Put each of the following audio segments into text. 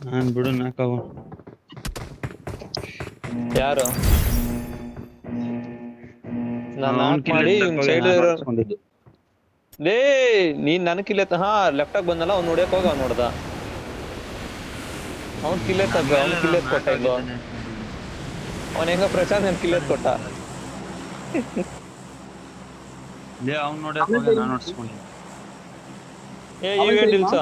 ನಾನ್ ಬಿಡು ನಾಕವ ಯಾರು ನಾನ್ ಅವ್ನ್ ನಾಕ್ ಮಾಡಿ ಇವ್ನ್ ಸೈಡ್ ನಾನು ಹೊಡ್ಸ್ಕೊಂಡಿದ್ದು. ಲೇ ನೀನ್ ನನ್ ಕಿಲ್ಲೆತ್ತ ಹಾ ಲೆಫ್ಟ್ ಆಗಿ ಬಂದಲ್ಲ ಅವ್ನ್ ನೋಡ್ಯಕ್ ಹೋಗ ಅವ್ನ್ ನೋಡ್ದ ಅವ್ನ್ ಕಿಲ್ಲೆತ್ತ ಅವ್ನ್ ಕಿಲ್ಲೆತ್ ಕೊಟ್ಟ ಹೆಂಗೋ ಅವ್ನ ಹೆಂಗ ಪ್ರಶಾಂತ್ ನನ್ ಕಿಲ್ಲೆತ್ ಕೊಟ್ಟ ಲೇ ಅವ್ನ್ ನೋಡಕ್ ಹೋಗ ನಾನು ಹೊಡ್ಸ್ಕೊಂಡಿದ್ದು. ಏ ಇವೇಂಟ್ ಇಲ್ಸ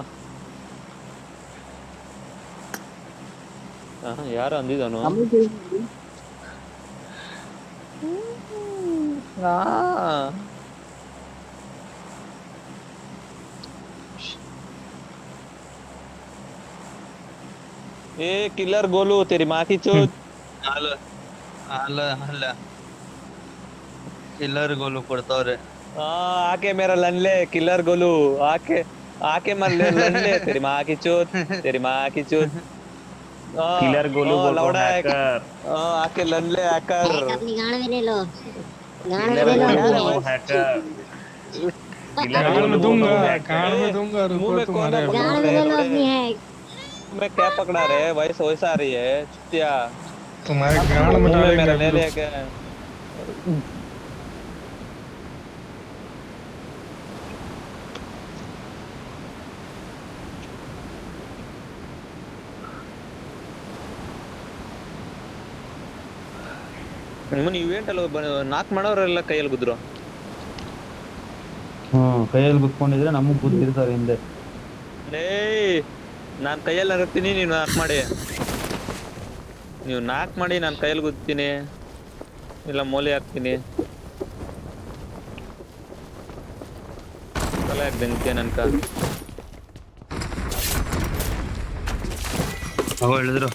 ಯಾರು ಅಂದಿದನು ए किलर गोलू तेरी माँ की चोद ಅಲ್ಲ ಅಲ್ಲ ಅಲ್ಲ ಕಿಲ್ಲರ್ ಗೋಲು ಕೊಡ್ತಾವ್ರೆ. आके मेरा लन ले किलर गोलू आके आके मर ले लन ले तेरी माँ की चोद तेरी माँ की चोद किलर गोलू बोल रहा हूँ लौड़ा हैकर। आके लन ले हैकर अपनी गाड़ में ले लो गाड़ में किलर ले लो गोलू बोल अपनी रहा हूँ हैकर। किलर गाड़ गोलू में बोल रहा दूंगा हूँ हैकर। गाड़ में दूंगा मुंह रुको में कौन तुम्हारे है अभी गाड़ में ले लो अपनी है मैं क्या पकड़ा रहे वैसे वैसा आ रही है चुतिया तुम्हारे गाड़ में मुंह में डालेंगे मेरा ले अभी ले रुक। के ನಿಮ್ಮನ್ನ ಇವೆಂಟ್ ಅಲ್ಲ ನಾಕ್ ಮಾಡೋರೆಲ್ಲ ಕೈಯಲ್ಲಿ ಗುದ್ರು ಕೈಯಲ್ಲಿ ಗುದ್ಕೊಂಡಿದ್ರೆ ನಮಗ್ ಗುದ್ದಿರ್ತಾರೆ ಹಿಂದೆ. ಲೇ ನಾನ್ ಕೈಯಲ್ಲಿ ನರಗ್ತೀನಿ ನೀವ್ ನಾಕ್ ಮಾಡಿ ನೀವು ನಾಕ್ ಮಾಡಿ ನಾನ್ ಕೈಯಲ್ಲಿ ಗುದ್ತೀನಿ ಇಲ್ಲ ಮೂಲೆ ಹಾಕ್ತೀನಿ ತಲೆ ಬೆಂಕಿ ನನ್ಕ ಅವ ಹೇಳಿದ್ರು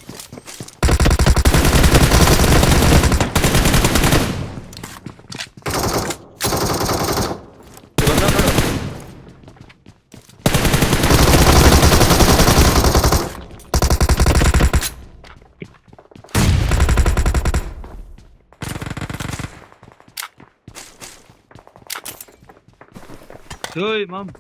ಓಯ್ ಮಾಮ್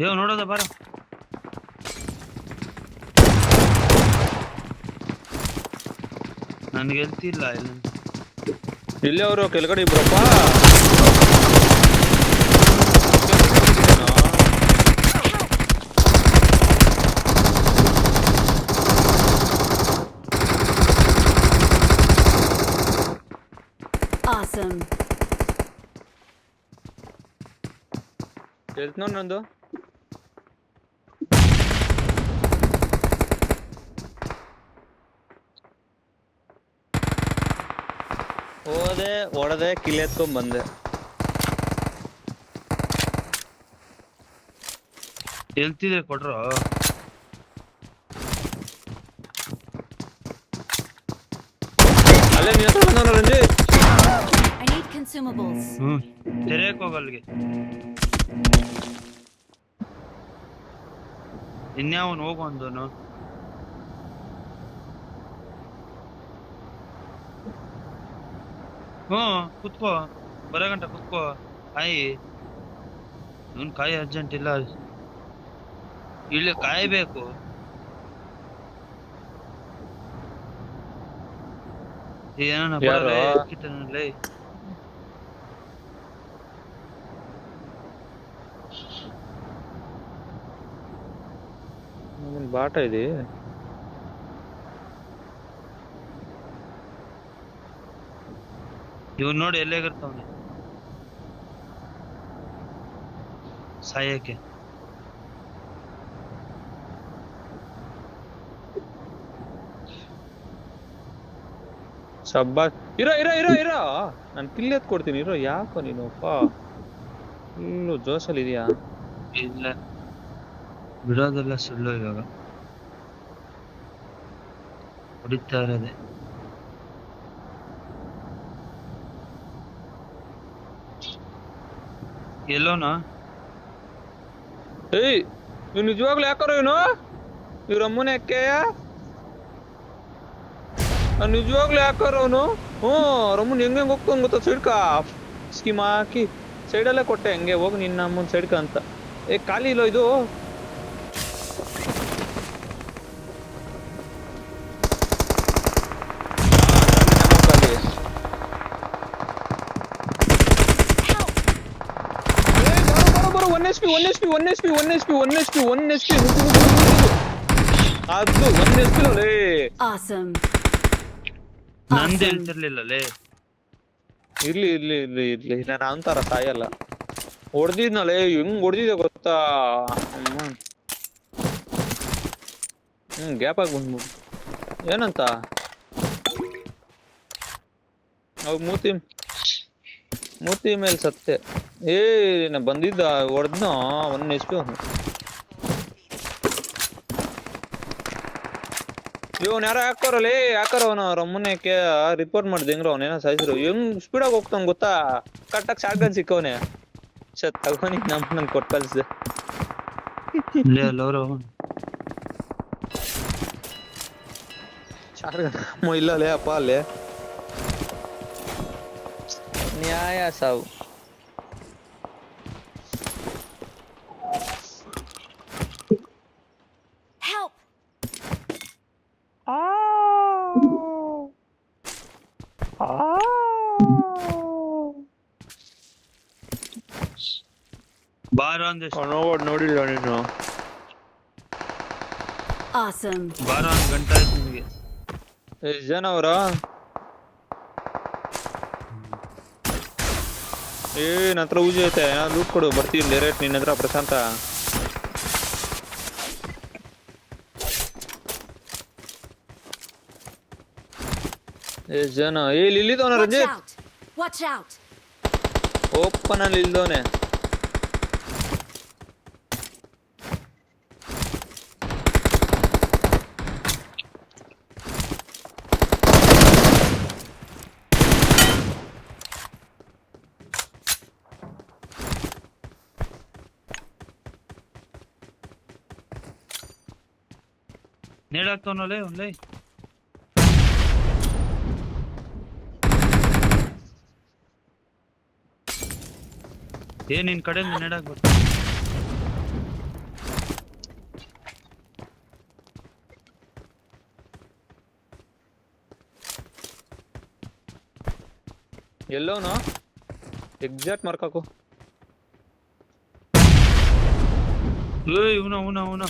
ಏವ್ ನೋಡೋದ ಬಾರ ನನ್ಗೆ ಎಲ್ತಿಲ್ಲ ಇಲ್ಲ ಇಲ್ಲೇ ಅವರು ಕೆಳಗಡೆ ಇಬ್ರಪ್ಪ Awesome. ಹೇಳ್ತ ನಂದು ಹೋದೆ ಹೊಡೆದೆ ಕಿಲ್ ಎತ್ಕೊಂಡ್ ಬಂದೆ ಎಲ್ತಿದ್ರೆ ಕೊಟ್ರು ಅಲ್ಲೇ ನೀನ್ ಹತ್ರ ಬಂದವನ ರಂಜಿತ್ I need consumables. ತೆರೆಯಕ್ ಹೋಗಲ್ಗೆ ಇನ್ಯಾವನ್ ಹೋಗೊಂದನು ಕುತ್ಕೋ ಬರಗಂಟ ಕುತ್ಕೋ ಕಾಯಿ ಇವನ್ ಕಾಯಿ ಅರ್ಜೆಂಟ್ ಇಲ್ಲ ಇಲ್ಲಿ ಕಾಯ್ಬೇಕು ಏನೋ ಕಿಟ್ಟನಲ್ಲಿ ಬಾಟ ಇದೆ ಇವ್ನು ನೋಡಿ ಎಲ್ಲೇಗಿರ್ತಾವನೆ ಸಾಯಕ್ಕೆ ಶಬ್ಬಾ ಇರೋ ಇರೋ ಇರೋ ಇರೋ ನಾನು ಕಿಲ್ ಎತ್ ಕೊಡ್ತೀನಿ ಇರೋ ಯಾಕೋ ನೀನು ಅಪ್ಪ ಫುಲ್ಲು ಜೋಶಲ್ಲಿ ಇದೆಯಾ ಇಲ್ಲ ಬಿಡೋದೆಲ್ಲ ಸುಳ್ಳು ಇವಾಗ ಹೊಡಿತಾ ಇರೋದೆ. ಎಲ್ಲೋನಾ? ಏಯ್ ಇವ್ ನಿಜವಾಗ್ಲೂ ಯಾಕಾರೋ ಇವನು ಇವ್ರ ಅಮ್ಮನ ಯಾಕೆಯ ನಿಜವಾಗ್ಲೂ ಯಾಕಾರೋ ಅವನು. ರಮ್ಮನ್ ಹೆಂಗ್ ಹೋಗ್ತಾನ ಗೊತ್ತಾ ಸೈಡ್ಕ ಸ್ಕೀಮ್ ಹಾಕಿ ಸೈಡಲ್ಲೇ ಕೊಟ್ಟೆ ಹೆಂಗೆ ಹೋಗಿ ನಿನ್ನ ಅಮ್ಮನ ಸೈಡ್ಕ ಅಂತ. ಖಾಲಿ ಇಲ್ಲೋ ಇದು? ಒನ್ ಎಚ್ ಪಿ ಅದು 1 HP Awesome. ನಂದು ಹೇಳ್ತಿರ್ಲಿಲ್ಲಲೇ. ಇರ್ಲಿ ನಾನು ಅಂತಾರ ಸಾಯಲ್ಲ. ಹೊಡೆದಿದ್ನಲ್ಲೇ ಹೆಂಗ್ ಹೊಡೆದಿದೆ ಗೊತ್ತಾ? ಗ್ಯಾಪ್ ಆಗಿ ಬಂದ್ಬಿಡು. ಏನಂತ ಅವ್ ಮೂತಿ ಮೇಲೆ ಸತ್ತೆ. ನಾ ಬಂದಿದ್ದ ಹೊಡೆದ್ನ 1 HP ಅವನು. ಇವನ್ ಯಾರೋ ಯಾಕಾರ ಅವನು ರಮ್ಮನೆಕ್ಕೆ ರಿಪೋರ್ಟ್ ಮಾಡಿದ ಹೆಂಗ್ರ ಅವನೇನೋ ಸಾಯಿಸಿರು. ಹೆಂಗ್ ಸ್ಪೀಡಾಗಿ ಹೋಗ್ತಾನ ಗೊತ್ತಾ? ಕರೆಕ್ಟಾಗಿ ಶಾರ್ಟ್ ಗನ್ ಸಿಕ್ಕವನೆ. ತಗೋನಿ ನನ್ ಕೊಟ್ಟು ಕಳ್ಸಿದೆ. ಶಾರ್ಟ್ ಗನ್ ಇಲ್ಲಲೇ ಅಪ್ಪ ಅಲ್ಲೇ ನ್ಯಾಯ ಸಾವು. Help! ಬಾರೋ ಅಂದೆ. ನೋಡಿಲ್ಲ ನೀನು. Awesome. ಬಾರೋ 1 ಗಂಟೆ ಆಯ್ತು ನಿಮಗೆ. ಎಷ್ಟು ಜನ ಅವ್ರ? ನನ್ನ ಹತ್ರ ಊಜಿ ಐತೆ, ಲೂಟ್ ಕೊಡು, ಬರ್ತೀನಿ ಡೈರೆಕ್ಟ್ ನಿನ್ನ ಹತ್ರ ಪ್ರಶಾಂತ. ಎಷ್ಟು ಜನ? ಇಲ್ಲಿದ್ದವನ Watch Ranjith, out! Watch out! Open ಅಲ್ಲಿ ಇಲ್ದವನೆ. ನೇಡಾಕ್ತವನಲ್ಲೇ ಒಂದೇ. ನಿನ್ ಕಡೆಯಿಂದ ನೇಡಾಕ್ಬೇಕು. ಎಲ್ಲವನು ಎಕ್ಸಾಕ್ಟ್ ಮಾರ್ಕ್ ಹಾಕು. ಇವನ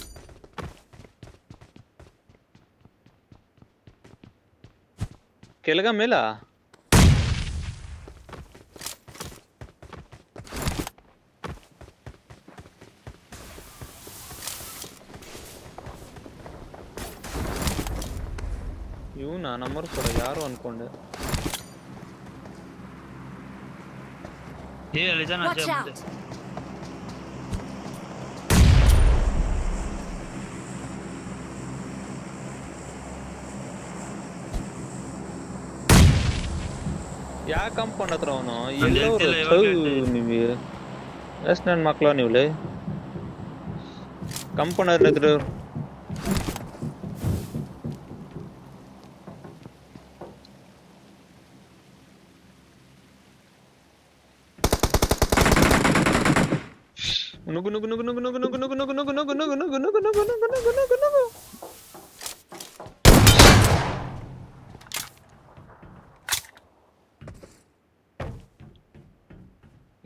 ಕೆಳಗ ಮೇಲ ಇವನ ನಂಬರ್ ಕೊಡ ಯಾರು ಅನ್ಕೊಂಡೆ. ಅಲ್ಲಿ ಜನ Watch out! ಯಾ ಕಂಪೌಂಡ್ ಹತ್ರ ಅವನು ಹೇಳ್ತಿಲ್ಲ, ಇವಾಗ ಹೇಳ್ತಿಲ್ಲ. ನಿಮಗೆ ಎಷ್ಟು ನನ್ನ ಮಕ್ಳ ನೀವ್ಲೆ ಕಂಪೌಂಡ್ ಹತ್ರ ನುಗ್ಗು ನುಗ್ಗು ನುಗ್ಗು ನುಗ್ಗು ನುಗ್ಗು ನುಗ್ಗು ನುಗ್ಗು ನುಗ್ಗು ನುಗ್ಗು ನುಗ್ಗು ನುಗ್ಗು ನುಗ್ಗು ನುಗ್ಗು ನುಗ್ಗು ನುಗ್ಗು ನುಗ್ಗು ನುಗ್ಗು ನುಗ್ಗು.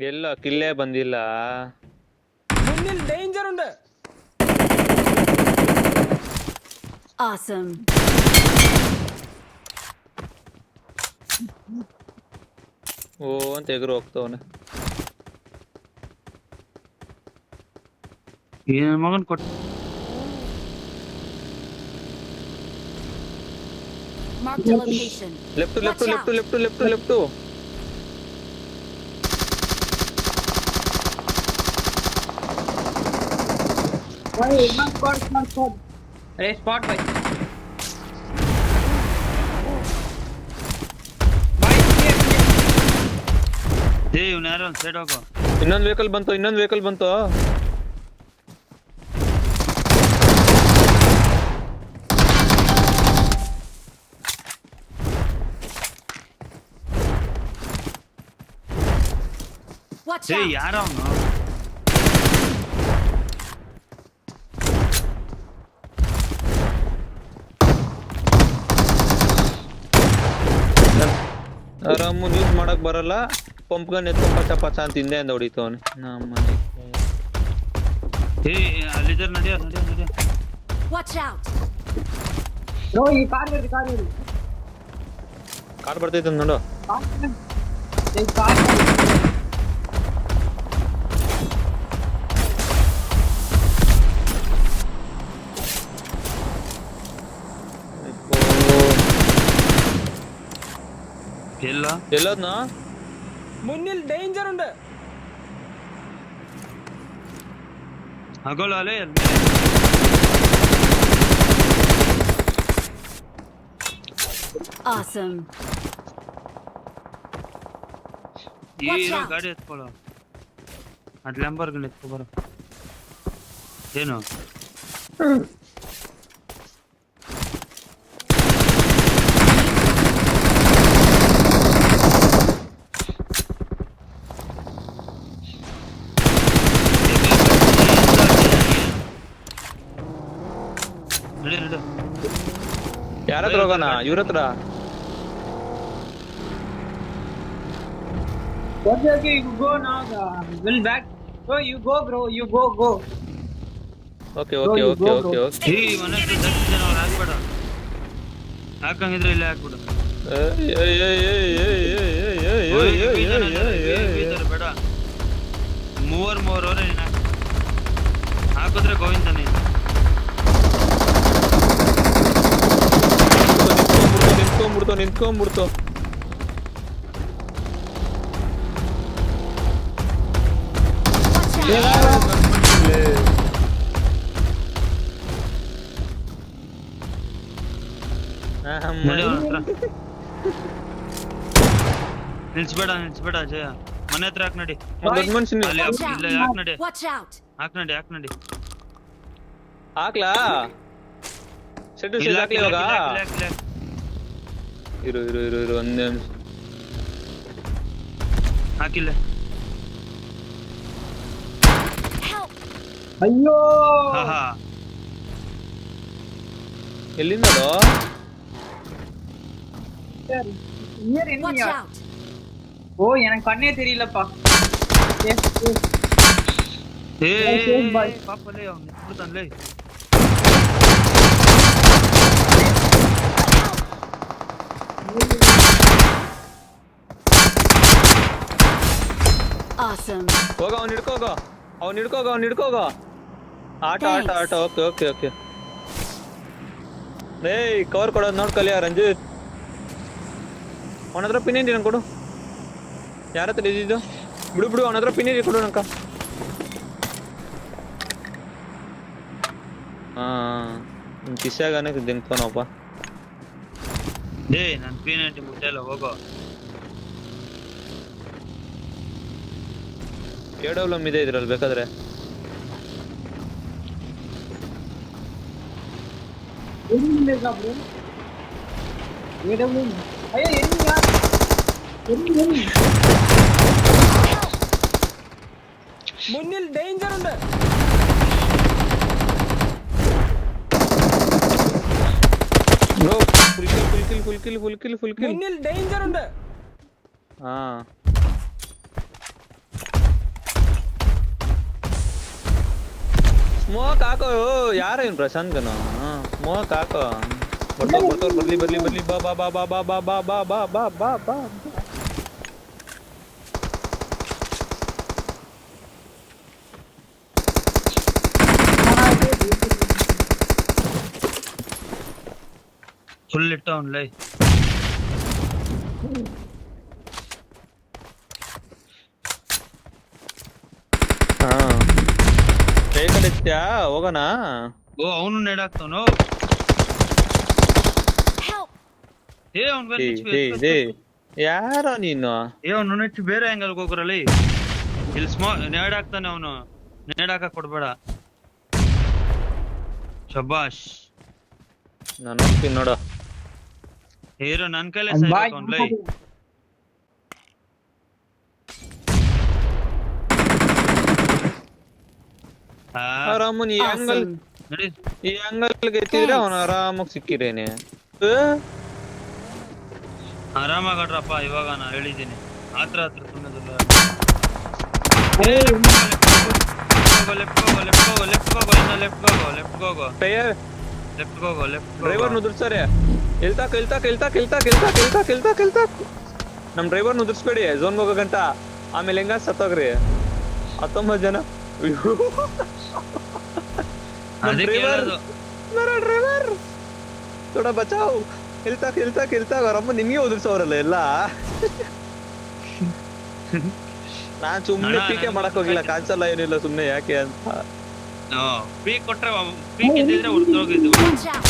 ಎಲ್ಲ ಕಿಲ್ಲೇ ಬಂದಿಲ್ಲ. ಡೇಂಜರ್ ಉಂಟು. Awesome. ಓ ಅಂತ ಎಗರು ಹೋಗ್ತವನೆ. ಏನ್ ಮಗನ್ ಕೊಟ್ಟ. Mark the location. Left left left left left left. अरे स्पॉट भाई ಏ ಇವ್ನು ಯಾರೋ ಒಂದು ಸೈಡ್ ಹೋಗೋ. ಇನ್ನೊಂದು ವೆಹಿಕಲ್ ಬಂತು Watch ಏ out! ಯಾರೋ ಅವನು. ಆರಾಮು ಯೂಸ್ ಮಾಡಕ್ ಬರಲ್ಲ. ಪಂಪ್ ಗನ್ ಎತ್ಕೊಂಡ್ ಪಚ ಪಚ ಅಂತ ಹಿಂದೆಯಿಂದ ಹೊಡಿತು ಅವನು. ನಮ್ಮನೆ ಏ ಅಲ್ಲಿದ್ದಾರೆ, ನಡಿಯೋ. Watch out! ब्रो ये कार ಕಾರ್ ಬರ್ತೈತೆ ನೋಡು. ये कार ಎಲ್ಲ ಎಲ್ಲದ್ನ मुन्निल डेंजर ഉണ്ട് ಹಗೋಲ ಅಲೆ. Awesome. ಈ Watch ಇರೋ out. ಗಾಡಿ ಎತ್ಕೊಳ್ಳೋ. ಅದ್ ಲ್ಯಾಂಬರ್ಗನ್ ಎತ್ಕೊ ಬರೋ. ಏನು ನಡಿ. ಯಾರ ಹತ್ರ ಹೋಗೋಣ? ಇವ್ರ ಹತ್ರ. Okay, you go now. Will back. Go, you go, bro. You go. Okay ಈ ಮನೆ ಹತ್ರ ಜಾಸ್ತಿ ಜನ ಅವ್ರು ಹಾಕ್ಬೇಡ. ಹಾಕಂಗಿದ್ರೆ ಇಲ್ಲೇ ಹಾಕ್ಬಿಡು. ಬೇಡ, ಮೂವರು ನೀನು ಹಾಕಿದ್ರೆ ಗೋವಿಂದನೇ. ನಿಂತ್ಕೊಂಡ್ಬಿಡ್ತು. ನಿಲ್ಸ್ಬೇಡ ಅಜಯ. ಮನೆ ಹತ್ರ ಹಾಕ್ ನಡಿ. ದೊಡ್ಡ ಮನುಷ್ಯನ ಅಲ್ಲಿ Watch out! ಇಲ್ಲ, ಹಾಕ್ ನಡಿ. Watch out! ಹಾಕ್ ನಡಿ. ಹಾಕ್ಲಾ? ಸೆಟ್ ಇಲ್ಲ, ಹಾಕ್ಲಿ ಇವಾಗ. ಇಲ್ಲ. ಇರು ಒಂದೇ ನಿಮಿಷ. ಹಾಕಿಲ್ಲ. Help! ಅಯ್ಯೋ ಹಾ ಎಲ್ಲಿಂದ ಅದು? Near Watch எனிமியா out! ஓ எனக்கு கண்ணே தெரியலப்பா ಏ Safe boy. ಪಾಪಲೇ ಅವ್ನು ಎತ್ಬಿಡ್ತಾನ್ಲೇ. Awesome. ಹೋಗ ಅವ್ನು ಹಿಡ್ಕೋಗ. ಆಟ. ಓಕೆ. ಏಯ್ ಕವರ್ ಕೊಡೋದು ನೋಡ್ಕಲಿಯ ರಂಜಿತ್. ಅವನ ಹತ್ರ ಪಿನ್ ನಂಗೆ ಕೊಡು. ಯಾರ ಹತ್ರ ಇದ್ದಿದ್ದು? ಬಿಡು ಅವನ ಹತ್ರ ಪಿನ್ ಕೊಡು ನಂಕ. ಕಿಸ್ಯಾಗನೆ ದಿನ್ಕೋನಪ್ಪ. ಏ ನಾನು P90 ಮುಟ್ಟಲ್ಲ, ಹೋಗೋ. KWM ಇದೆ ಇದ್ರಲ್ಲಿ ಬೇಕಾದ್ರೆ. எனிமியா ப்ரோ ஏடபிள்யூ ஐயோ எனிமியா எனிமி മുന്നിൽ ഡേഞ്ചർ ഉണ്ട് ಬ್ರೋ ಫುಲ್ ಕಿಲ್. മുന്നിൽ ഡേഞ്ചർ ഉണ്ട് ಹಾ ಸ್ಮೋಕ್ ಹಾಕೋ. ಯಾರ ಇವ್ನು ಪ್ರಶಾಂತ್ ಗನ? ಸ್ಮೋಕ್ ಹಾಕೋ. ಬರ್ಲಿ. ಬಾ. ಫುಲ್ ಇಟ್ಟ ಅವ್ನು ಲೈ. ವೆಹಿಕಲ್ ಹೋಗೋಣ. ಓ ಅವನು ನೆಡಾಕ್ತಾನೋ. Help! ಏ ಅವ್ನ್ ಏ ಏ ಏ ಯಾರೋ ನೀನು? ಏ ಅವ್ನು ನೆಟ್ಟು ಬೇರೆ ಆಂಗಲ್ ಹೋಗ್ರಲ್ಲಿ. ಇಲ್ಲಿ ನೆಡಾಕ್ತಾನೆ ಅವನು. ನೆಡಾಕ ಕೊಡ್ಬೇಡ. ಶಬಾಷ್. ನಾನು ಹೋಗ್ತೀನಿ ನೋಡು. ಹೀರೋ ನನ್ ಕೈಲೇ And ಸಾಯ್ಬೇಕು bye. ಅವ್ನ್ಲೈ. ಆರಾಮನ್ ಈ ಆಂಗಲ್ Awesome. ನಡಿ. ಈ ಆಂಗಲ್ಗೆ ಎತ್ತಿದ್ರೆ ಅವನು ಆರಾಮಾಗಿ ಸಿಕ್ಕಿರೇನೆ. ಆರಾಮಾಗಡ್ರಪ್ಪ ಇವಾಗ ನಾ ಹೇಳಿದ್ದೀನಿ. ಹತ್ರ ಸುಮ್ಮನೆ ಡ್ರೈವರ್ ನುದ್ರಿಸ್ತಾರೆ. ನಮ್ ಡ್ರೈವರ್ ನುದ್ರಿಸ್ಬೇಡಿ ಝೋನ್ ಹೋಗೋ ಗಂಟ. ಆಮೇಲೆ ಹೆಂಗ ಸತ್ತೋಗ್ರಿ 19 ಜನ. ಡ್ರೈವರ್ ಥೋಡಾ ಬಚಾವ್. ಕೆಲ್ತಾ ಅವರಮ್ಮ ನಿಮ್ಗೆ ಉದುರ್ಸೋರಲ್ಲ ಎಲ್ಲ. ನಾನ್ ಸುಮ್ನೆ ಪೀಕೆ ಮಾಡಕ್ ಹೋಗಿಲ್ಲ, ಕಾಣಿಸಲ್ಲ ಏನಿಲ್ಲ ಸುಮ್ನೆ ಯಾಕೆ ಅಂತ. ಪೀಕ್ ಕೊಟ್ರೆ ಪೀಕ್ ಇದ್ದಿದ್ರೆ ಉರ್ದೋಗಿದ್ವು. Watch out!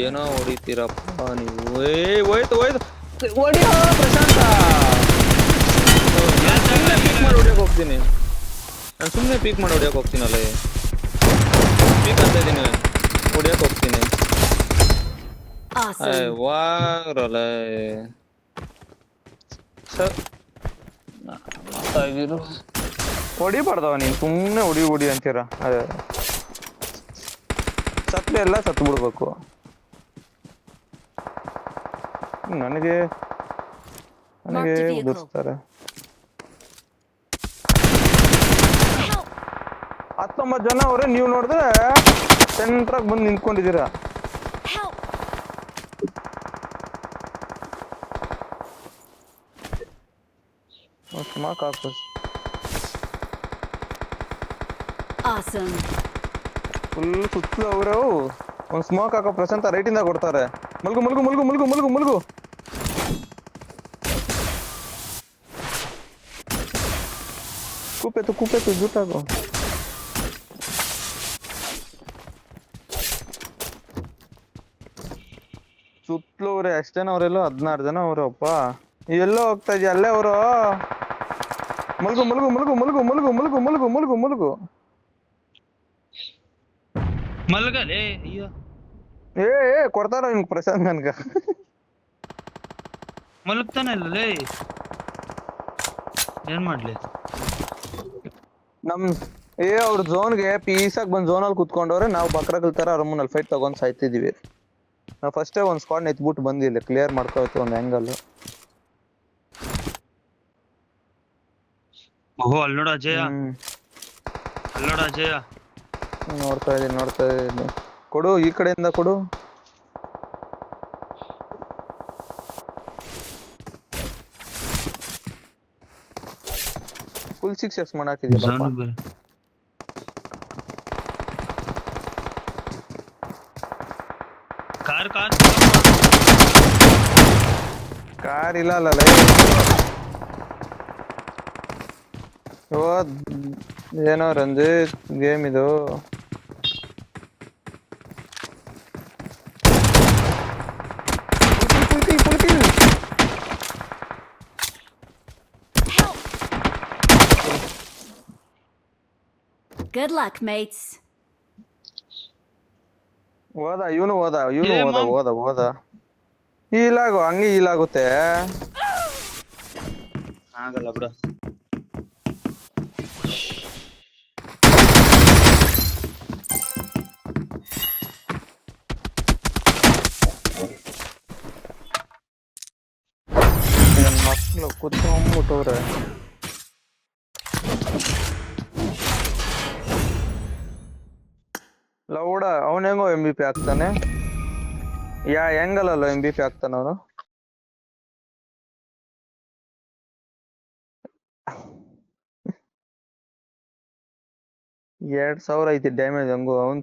ಏನೋ ಹೊಡಿತೀರಪ್ಪ ನೀವು. ಹೋಯ್ತು ಹೊಡಿಯೋ ಪ್ರಶಾಂತ. ಪೀಕ್ ಮಾಡಿ ಹೊಡಿಯಕ್ ಹೋಗ್ತೀನಿ ನಾನು. ಸುಮ್ನೆ ಪೀಕ್ ಮಾಡಿ ಹೊಡಿಯಕ್ ಹೋಗ್ತೀನಲ್ಲ. ಪೀಕ್ ಅಂತ ಇದೀನಿ, ಹೊಡಿಯಕ್ ಹೋಗ್ತೀನಿ. Awesome. ವಾರಲ್ಲ ಹೊಡಿಬಾರ್ದವ ನೀನ್. ಸುಮ್ನೆ ಹೊಡಿ ಅಂತೀರ. ಅದೇ ಸತ್ಲೆ ಎಲ್ಲ ಸತ್ತು ಬಿಡ್ಬೇಕು. ನನಗೆ ಉದುರಿಸ್ತಾರೆ. 19 ಜನ ಅವ್ರೆ. ನೀವು ನೋಡಿದ್ರೆ ಸೆಂಟ್ರಾಗ್ ಬಂದು ನಿಂತ್ಕೊಂಡಿದ್ದೀರಾ. Help! ಸ್ಮಾಕ್ ಹಾಕು. Awesome. ಫುಲ್ ಸುತ್ತಲೂ ಅವರು ಒಂದ್ ಸ್ಮೋಕ್ ಹಾಕೋ ಪ್ರಶಾಂತ ರೈಟ್ ಇಂದ ಕೊಡ್ತಾರೆ. ಮಲ್ಗು ಕೂಪೆತ್ತು ಜೂಟಾಗು. ಸುತ್ತಲೂ ಅವ್ರೆ. ಎಷ್ಟು ಜನ ಅವರೆಲ್ಲ? 16 ಜನ ಅವರಪ್ಪ. ಎಲ್ಲೋ ಹೋಗ್ತಾ ಇದೆಯಾ? ಅಲ್ಲೇ ಅವರು. ಮಲ್ಗು ಮಲ್ಗಲೇ. ಅಯ್ಯೋ ಏ ಕೊಡ್ತಾರ ನಿಮ್ಗೆ ಪ್ರಶಾಂತ್. ನನ್ಗ ಮಲಗ್ತಾನೆ ಇಲ್ಲಲೇ. ಏನ್ ಮಾಡ್ಲಿ? ಅವ್ರ ಝೋನ್ಗೆ ಪೀಸಾಗಿ ಬಂದ್ ಝೋನಲ್ಲಿ ಕುತ್ಕೊಂಡವ್ರೆ. ನಾವು ಬಕ್ರಾಗಲ್ ತರ ರಮ್ಮನಲ್ಲಿ ಫೈಟ್ ತಗೊಂಡ್ ಸಾಯ್ತಿದೀವಿ. ನಾವು ಫಸ್ಟೇ ಒಂದ್ ಸ್ಕ್ವಾಡ್ ಎತ್ಬಿಟ್ಟು ಬಂದಿಲ್ಲ, ಕ್ಲಿಯರ್ ಮಾಡ್ಕೋಬೇಕು ಒಂದ್ ಆಂಗಲ್. ಓಹೋ ಅಲ್ಲಿ ನೋಡ ಅಜಯ. ಅಲ್ಲೋಡ ಅಜಯ. ನೋಡ್ತಾ ಇದೀನಿ. ಕೊಡು, ಈ ಕಡೆಯಿಂದ ಕೊಡು. Full 6x ಮಾಡಾಕಿದ್ಯಲ್ಲ. ಕಾರ್ ಇಲ್ಲ ಅಲ್ಲ. ಏನೋ ರಂಜಿತ್ ಗೇಮ್ ಇದು. Good luck, mates. ಇವನು ಹೋದ. ಹಂಗೆ ಹೀಲಾಗುತ್ತೆ. ಆಗಲ್ಲ ಬಿಡ. ಮಕ್ಕಳು ಕುತ್ಕೊಂಡ್ಬಿಟ್ಟವ್ರೆ. ಲೌಡ ಅವನ ಹೆಂಗೋ MVP ಆಗ್ತಾನೆ. ಹೆಂಗಲ್ಲ MVP ಆಗ್ತಾನ ಅವನು. 2000 ಐತಿ ಡ್ಯಾಮೇಜ್. ಹಂಗು ಅವ್ನ್